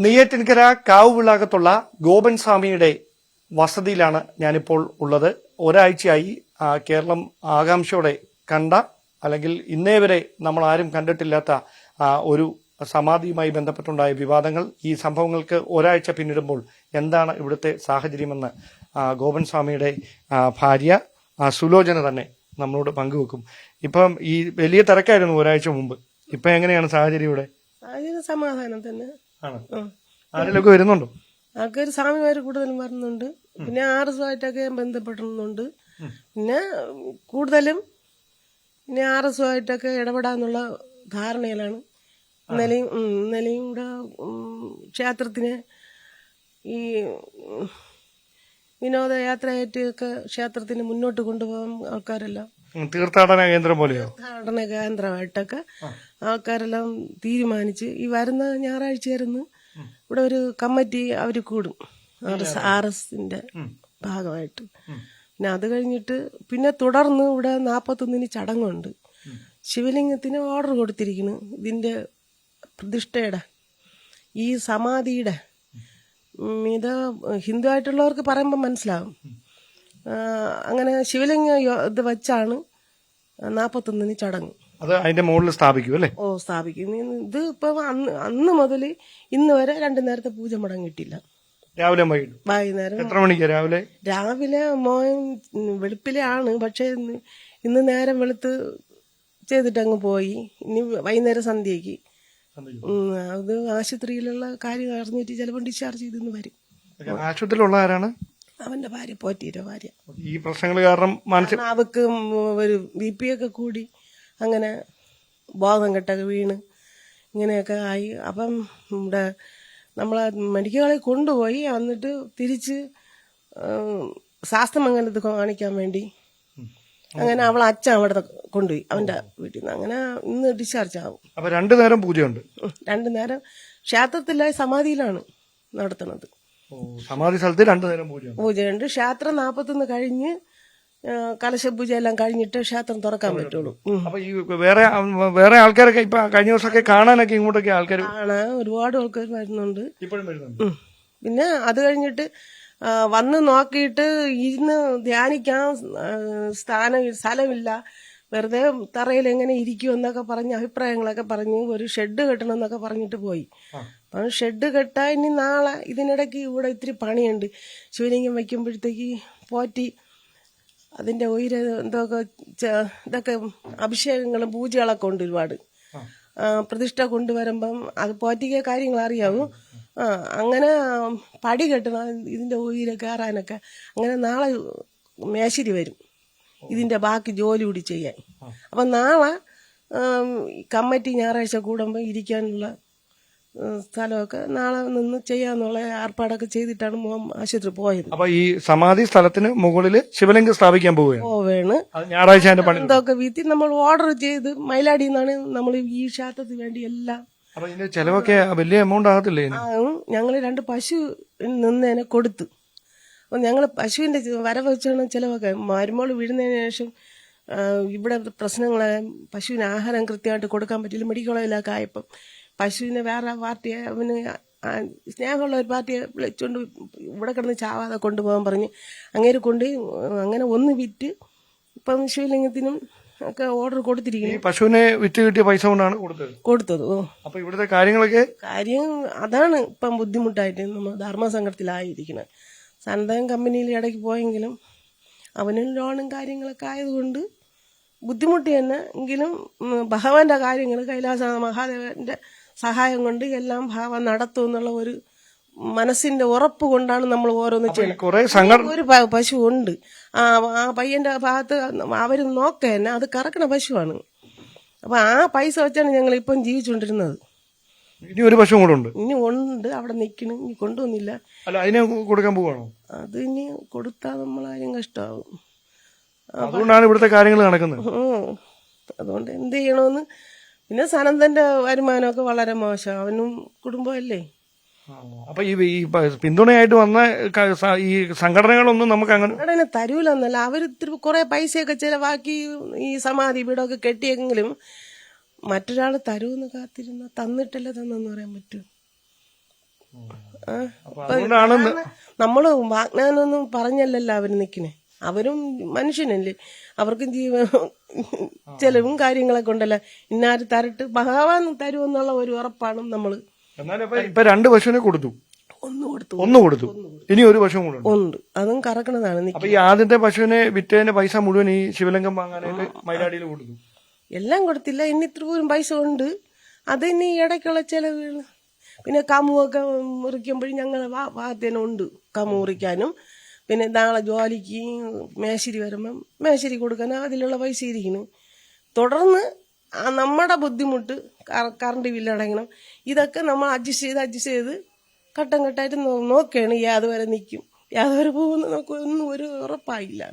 നെയ്യാറ്റിൻകര കാവുവിളാകത്തുള്ള ഗോപൻ സ്വാമിയുടെ വസതിയിലാണ് ഞാനിപ്പോൾ ഉള്ളത്. ഒരാഴ്ചയായി കേരളം ആകാംക്ഷയോടെ കണ്ട അല്ലെങ്കിൽ ഇന്നേ വരെ നമ്മൾ ആരും കണ്ടിട്ടില്ലാത്ത ഒരു സമാധിയുമായി ബന്ധപ്പെട്ടുണ്ടായ വിവാദങ്ങൾ, ഈ സംഭവങ്ങൾക്ക് ഒരാഴ്ച പിന്നിടുമ്പോൾ എന്താണ് ഇവിടുത്തെ സാഹചര്യമെന്ന് ഗോപൻ സ്വാമിയുടെ ഭാര്യ സുലോചന തന്നെ നമ്മളോട് പങ്കുവെക്കും. ഇപ്പം ഈ വലിയ തിരക്കായിരുന്നു ഒരാഴ്ച മുമ്പ്. ഇപ്പൊ എങ്ങനെയാണ് സാഹചര്യം ഇവിടെ? സമാധാനം തന്നെ ആണ്. ആരെങ്കിലൊക്കെ വരുന്നുണ്ടോ? ആൾക്കാർ സ്വാമിമാർ കൂടുതലും വരുന്നുണ്ട്. പിന്നെ ആർഎസുമായിട്ടൊക്കെ ബന്ധപ്പെടുന്നുണ്ട്. പിന്നെ കൂടുതലും പിന്നെ ആർഎസുമായിട്ടൊക്കെ ഇടപെടാന്നുള്ള ധാരണയിലാണ്. ഇന്നലെയും ഇവിടെ ക്ഷേത്രത്തിന് ഈ വിനോദയാത്രയായിട്ടൊക്കെ ക്ഷേത്രത്തിന് മുന്നോട്ട് കൊണ്ടുപോകാൻ ആൾക്കാരെല്ലാം തീർത്ഥാടന കേന്ദ്രം പോലെയോ തീർത്ഥാടന കേന്ദ്രമായിട്ടൊക്കെ ആൾക്കാരെല്ലാം തീരുമാനിച്ച് ഈ വരുന്ന ഞായറാഴ്ചയായിരുന്നു ഇവിടെ ഒരു കമ്മിറ്റി അവർ കൂടും ആർഎസിന്റെ ഭാഗമായിട്ട്. പിന്നെ അത് കഴിഞ്ഞിട്ട് പിന്നെ തുടർന്ന് ഇവിടെ 41 ചടങ്ങുണ്ട്. ശിവലിംഗത്തിന് ഓർഡർ കൊടുത്തിരിക്കുന്നു. ഇതിന്റെ പ്രതിഷ്ഠയുടെ ഈ സമാധിയുടെ ഇത് ഹിന്ദു ആയിട്ടുള്ളവർക്ക് പറയുമ്പോൾ മനസ്സിലാവും. അങ്ങനെ ശിവലിംഗം ഇത് വെച്ചാണ് 41 ചടങ്ങ്. അത് അതിന്റെ മുകളിൽ സ്ഥാപിക്കും അല്ലേ? സ്ഥാപിക്കും. ഇത് ഇപ്പൊ അന്ന് മുതൽ ഇന്ന് വരെ 2 നേരത്തെ പൂജ മുടങ്ങിയിട്ടില്ല. രാവിലെ വൈകുന്നേരം എത്ര മണിക്ക്? രാവിലെ മോൻ വെളുപ്പിലെ ആണ്. പക്ഷെ ഇന്ന് നേരം വെളുത്ത് ചെയ്തിട്ട് അങ്ങ് പോയി. ഇനി വൈകുന്നേരം സന്ധ്യക്ക് അത് ആശുപത്രിയിലുള്ള കാര്യം അറിഞ്ഞിട്ട് ചിലപ്പോൾ ഡിസ്ചാർജ് ചെയ്തെന്ന് വരും. ആശുപത്രിയിലുള്ള ആരാണ്? അവന്റെ ഭാര്യ, പോറ്റീരെ ഭാര്യ. ഈ പ്രശ്നങ്ങൾ കാരണം അവക്ക് ഒരു BP ഒക്കെ കൂടി അങ്ങനെ ബോധം കെട്ടൊക്കെ വീണ് ഇങ്ങനെയൊക്കെ ആയി. അപ്പം ഇവിടെ നമ്മളെ മെഡിക്കൽ കോളേജിൽ കൊണ്ടുപോയി. എന്നിട്ട് തിരിച്ച് ശാസ്ത്രമംഗലത്ത് കാണിക്കാൻ വേണ്ടി അങ്ങനെ അവളെ അച്ഛൻ അവിടെ കൊണ്ടുപോയി അവന്റെ വീട്ടിൽ നിന്ന്. അങ്ങനെ ഇന്ന് ഡിസ്ചാർജ് ആവും. അപ്പൊ 2 നേരം പൂജയുണ്ട്? 2 നേരം ക്ഷേത്രത്തിലെ സമാധിയിലാണ് നടത്തുന്നത്. സമാധി സ്ഥലത്ത് 2 നേരം പൂജയുണ്ട്. ക്ഷേത്രം 41 കഴിഞ്ഞ് കലശപൂജ എല്ലാം കഴിഞ്ഞിട്ട് ക്ഷേത്രം തുറക്കാൻ പറ്റുള്ളൂ. അപ്പൊ ഈ വേറെ ആൾക്കാരൊക്കെ ഇപ്പൊ കഴിഞ്ഞ ദിവസമൊക്കെ കാണാനൊക്കെ ഇങ്ങോട്ടൊക്കെ ആൾക്കാർ ഒരുപാട് ആൾക്കാർ വരുന്നുണ്ട്. പിന്നെ അത് കഴിഞ്ഞിട്ട് വന്ന് നോക്കിയിട്ട് ഇരുന്ന് ധ്യാനിക്കാൻ സ്ഥലമില്ല, വെറുതെ തറയിൽ എങ്ങനെ ഇരിക്കും എന്നൊക്കെ പറഞ്ഞ് അഭിപ്രായങ്ങളൊക്കെ പറഞ്ഞ് ഒരു ഷെഡ് കെട്ടണം എന്നൊക്കെ പറഞ്ഞിട്ട് പോയി. അപ്പം ഷെഡ് കെട്ടാൻ ഇനി നാളെ ഇതിനിടയ്ക്ക് ഇവിടെ ഇത്തിരി പണിയുണ്ട്. ശിവലിംഗം വയ്ക്കുമ്പോഴത്തേക്ക് പോറ്റി അതിന്റെ ഇതൊക്കെ അഭിഷേകങ്ങളും പൂജകളൊക്കെ ഉണ്ട് ഒരുപാട്. പ്രതിഷ്ഠ കൊണ്ടുവരുമ്പം അത് പോറ്റിക്ക് കാര്യങ്ങൾ അറിയാവും. അങ്ങനെ പടി കെട്ടണം ഇതിന്റെ ഉയരെ കയറാനൊക്കെ. അങ്ങനെ നാളെ മേശിരി വരും ഇതിന്റെ ബാക്കി ജോലി കൂടി ചെയ്യാൻ. അപ്പം നാളെ കമ്മിറ്റി ഞായറാഴ്ച കൂടുമ്പോൾ ഇരിക്കാനുള്ള സ്ഥലമൊക്കെ നാളെ നിന്ന് ചെയ്യാന്നുള്ള ഏർപ്പാടൊക്കെ ചെയ്തിട്ടാണ് മോൻ ആശുപത്രി പോയത്. അപ്പൊ ഈ സമാധി സ്ഥലത്തിന് മുകളിൽ ശിവലിംഗം സ്ഥാപിക്കാൻ പോവുകയാണ്. ഞായറാഴ്ച എന്തൊക്കെ വീട്ടിൽ നമ്മൾ ഓർഡർ ചെയ്ത് മയിലാടിയിൽ നിന്നാണ് നമ്മൾ ഈ ക്ഷേത്രത്തിന് വേണ്ടി എല്ലാം. അപ്പൊ ഇതിന്റെ ചെലവൊക്കെ വലിയ എമൗണ്ട് ആകത്തില്ലേ? ഞങ്ങൾ 2 പശു നിന്നേനെ കൊടുത്തു. അപ്പൊ ഞങ്ങൾ പശുവിന്റെ വരവ് വെച്ചാണ് ചിലവൊക്കെ. മരുമോള് വീഴുന്നതിന് ശേഷം ഇവിടെ പ്രശ്നങ്ങളെ പശുവിന് ആഹാരം കൃത്യമായിട്ട് കൊടുക്കാൻ പറ്റില്ല. മെഡിക്കൽ കോളേജിലൊക്കെ ആയപ്പം പശുവിനെ വേറെ പാർട്ടിയെ അവന് സ്നേഹമുള്ള ഒരു പാർട്ടിയെ വിളിച്ചുകൊണ്ട് ഇവിടെ കിടന്ന് ചാവാതെ കൊണ്ടുപോകാൻ പറഞ്ഞ് അങ്ങനെ ഒന്ന് വിറ്റ് ഇപ്പം ശിവലിംഗത്തിനും ഒക്കെ ഓർഡർ കൊടുത്തിരിക്കുന്നു. പശുവിനെ വിറ്റ് കിട്ടിയ പൈസ കൊണ്ടാണ് കൊടുത്തത്. അപ്പൊ ഇവിടുത്തെ കാര്യം അതാണ് ഇപ്പം ബുദ്ധിമുട്ടായിട്ട് നമ്മൾ ധർമ്മസംഘത്തിലായിരിക്കുന്നത്. സന്തകം കമ്പനിയിൽ ഇടയ്ക്ക് പോയെങ്കിലും അവനും ലോണും കാര്യങ്ങളൊക്കെ ആയതുകൊണ്ട് ബുദ്ധിമുട്ട് തന്നെ. എങ്കിലും ഭഗവാന്റെ കാര്യങ്ങൾ കൈലാസ മഹാദേവന്റെ സഹായം കൊണ്ട് എല്ലാം ഭഗവാൻ നടത്തും എന്നുള്ള ഒരു മനസ്സിന്റെ ഉറപ്പ് കൊണ്ടാണ് നമ്മൾ ഓരോന്ന് ചെയ്യുന്നത്. ഒരു പശു ഉണ്ട്, ആ പയ്യന്റെ ഭാഗത്ത് അവര് നോക്ക തന്നെ അത് കറക്കണ പശുവാണ്. അപ്പൊ ആ പൈസ വെച്ചാണ് ഞങ്ങൾ ഇപ്പം ജീവിച്ചുകൊണ്ടിരുന്നത്. ഇനി ഒരു പശു കൂടെ ഉണ്ട്? ഇനി ഉണ്ട്, അവിടെ നിൽക്കണം. ഇനി കൊണ്ടുവന്നില്ല. അതിനെ കൊടുക്കാൻ പോവാണോ? അത് ഇനി കൊടുത്താൽ നമ്മളാരും കഷ്ടമാവും. അതുകൊണ്ടാണ് ഇവിടുത്തെ കാര്യങ്ങൾ നടക്കുന്നത്. അതുകൊണ്ട് എന്ത് ചെയ്യണമെന്ന്. പിന്നെ സനന്ദന്റെ വരുമാനമൊക്കെ വളരെ മോശം. അവനും കുടുംബമല്ലേ. അപ്പൊ ഈ പിന്തുണയായിട്ട് വന്ന ഈ സംഘടനകളൊന്നും നമുക്ക് അങ്ങനെ തരൂലെന്നല്ല. അവർ കുറെ പൈസയൊക്കെ ചിലവാക്കി ഈ സമാധി വീടൊക്കെ കെട്ടിയെങ്കിലും മറ്റൊരാൾ തരൂന്ന് കാത്തിരുന്ന തന്നിട്ടല്ലേ തന്നെന്ന് പറയാൻ പറ്റൂ. അപ്പൊ അതുകൊണ്ടാണ് നമ്മള് വാഗ്ദാനൊന്നും പറഞ്ഞല്ലല്ലോ അവര് നിക്കണേ. അവരും മനുഷ്യനല്ലേ, അവർക്കും ചെലവും കാര്യങ്ങളൊക്കെ ഉണ്ടല്ലോ. ഇന്നാര് തരട്ട് ഭഗവാൻ തരുമെന്നുള്ള ഒരു ഉറപ്പാണ് നമ്മള്. ഇപ്പൊ 2 പശുവിനെ കൊടുത്തു, ഒന്ന് കൊടുത്തു, ഇനി ഒരു പശു കൂടെ ഉണ്ട്, അതും കറക്കണതാണ്. അപ്പൊ ഈ ആദ്യത്തെ പശുവിനെ വിറ്റതിന്റെ പൈസ മുഴുവൻ ഈ ശിവലിംഗം വാങ്ങാനായിട്ട് മൈലാടിയിൽ കൊടുത്തു. എല്ലാം കൊടുത്തില്ല, ഇനി ഇത്ര പോലും പൈസ ഉണ്ട്. അത് ഇനി ഇടയ്ക്കുള്ള ചെലവുകൾ. പിന്നെ കമുവൊക്കെ മുറിക്കുമ്പോഴും ഞങ്ങൾ ഭാഗത്തേനും ഉണ്ട് കമു മുറിക്കാനും. പിന്നെ നാളെ ജോലിക്ക് മേശരി വരുമ്പം മേശരി കൊടുക്കാനും അതിലുള്ള പൈസ ഇരിക്കുന്നു. തുടർന്ന് നമ്മുടെ ബുദ്ധിമുട്ട്, കറണ്ട് ബില്ല് അടയ്ക്കണം, ഇതൊക്കെ നമ്മൾ അഡ്ജസ്റ്റ് ചെയ്ത് ഘട്ടം ഘട്ടമായിട്ട് നോക്കുകയാണ്. യാതുവരെ നിൽക്കും, യാതുവരെ പോകുമെന്ന് നമുക്ക് ഒന്നും ഒരു ഉറപ്പായില്ല.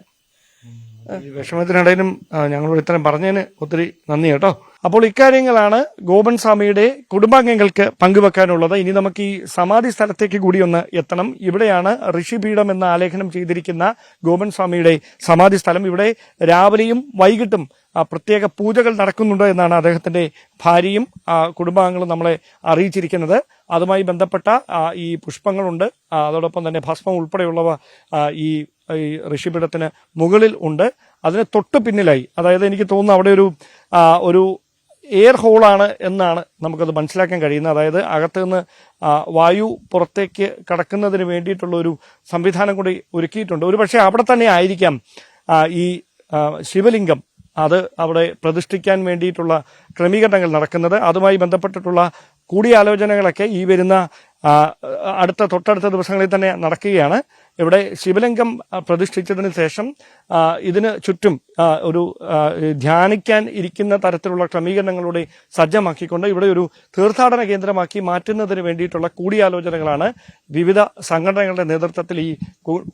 ഈ വിഷമത്തിനിടയിലും ഞങ്ങളോട് ഇത്രയും പറഞ്ഞതിന് ഒത്തിരി നന്ദി കേട്ടോ. അപ്പോൾ ഇക്കാര്യങ്ങളാണ് ഗോപൻ സ്വാമിയുടെ കുടുംബാംഗങ്ങൾക്ക് പങ്കുവെക്കാനുള്ളത്. ഇനി നമുക്ക് ഈ സമാധി സ്ഥലത്തേക്ക് കൂടി ഒന്ന് എത്തണം. ഇവിടെയാണ് ഋഷിപീഠം എന്ന ആലേഖനം ചെയ്തിരിക്കുന്ന ഗോപൻ സ്വാമിയുടെ സമാധി സ്ഥലം. ഇവിടെ രാവിലെയും വൈകിട്ടും പ്രത്യേക പൂജകൾ നടക്കുന്നുണ്ട് എന്നാണ് അദ്ദേഹത്തിന്റെ ഭാര്യയും കുടുംബാംഗങ്ങളും നമ്മളെ അറിയിച്ചിരിക്കുന്നത്. അതുമായി ബന്ധപ്പെട്ട ഈ പുഷ്പങ്ങളുണ്ട്, അതോടൊപ്പം തന്നെ ഭസ്മം ഉൾപ്പെടെയുള്ളവ ഈ ഋഷിപീഠത്തിന് മുകളിൽ ഉണ്ട്. അതിന് തൊട്ട് പിന്നിലായി, അതായത് എനിക്ക് തോന്നുന്നു അവിടെ ഒരു എയർ ഹോളാണ് എന്നാണ് നമുക്കത് മനസ്സിലാക്കാൻ കഴിയുന്നത്. അതായത് അകത്ത് നിന്ന് വായു പുറത്തേക്ക് കടക്കുന്നതിന് വേണ്ടിയിട്ടുള്ള ഒരു സംവിധാനം കൂടി ഒരുക്കിയിട്ടുണ്ട്. ഒരുപക്ഷെ അവിടെ തന്നെ ആയിരിക്കാം ഈ ശിവലിംഗം അത് അവിടെ പ്രതിഷ്ഠിക്കാൻ വേണ്ടിയിട്ടുള്ള ക്രമീകരണങ്ങൾ നടക്കുന്നത്. അതുമായി ബന്ധപ്പെട്ടിട്ടുള്ള കൂടിയാലോചനകളൊക്കെ ഈ വരുന്ന തൊട്ടടുത്ത ദിവസങ്ങളിൽ തന്നെ നടക്കുകയാണ്. ഇവിടെ ശിവലിംഗം പ്രതിഷ്ഠിച്ചതിന് ശേഷം ഇതിന് ചുറ്റും ഒരു ധ്യാനിക്കാൻ ഇരിക്കുന്ന തരത്തിലുള്ള ക്രമീകരണങ്ങളുടെ സജ്ജമാക്കിക്കൊണ്ട് ഇവിടെ ഒരു തീർത്ഥാടന കേന്ദ്രമാക്കി മാറ്റുന്നതിന് വേണ്ടിയിട്ടുള്ള കൂടിയാലോചനകളാണ് വിവിധ സംഘടനകളുടെ നേതൃത്വത്തിൽ ഈ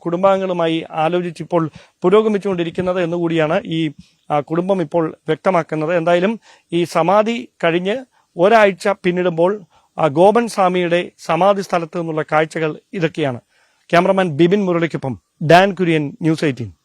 കുടുംബാംഗങ്ങളുമായി ആലോചിച്ചിപ്പോൾ പുരോഗമിച്ചുകൊണ്ടിരിക്കുന്നത് എന്നുകൂടിയാണ് ഈ കുടുംബം ഇപ്പോൾ വ്യക്തമാക്കുന്നത്. എന്തായാലും ഈ സമാധി കഴിഞ്ഞ് ഒരാഴ്ച പിന്നിടുമ്പോൾ ഗോപൻ സ്വാമിയുടെ സമാധി സ്ഥലത്ത് നിന്നുള്ള കാഴ്ചകൾ ഇതൊക്കെയാണ്. ക്യാമറമാൻ ബിബിൻ മുരളിക്കൊപ്പം ഡാൻ കുര്യൻ, ന്യൂസ് 18.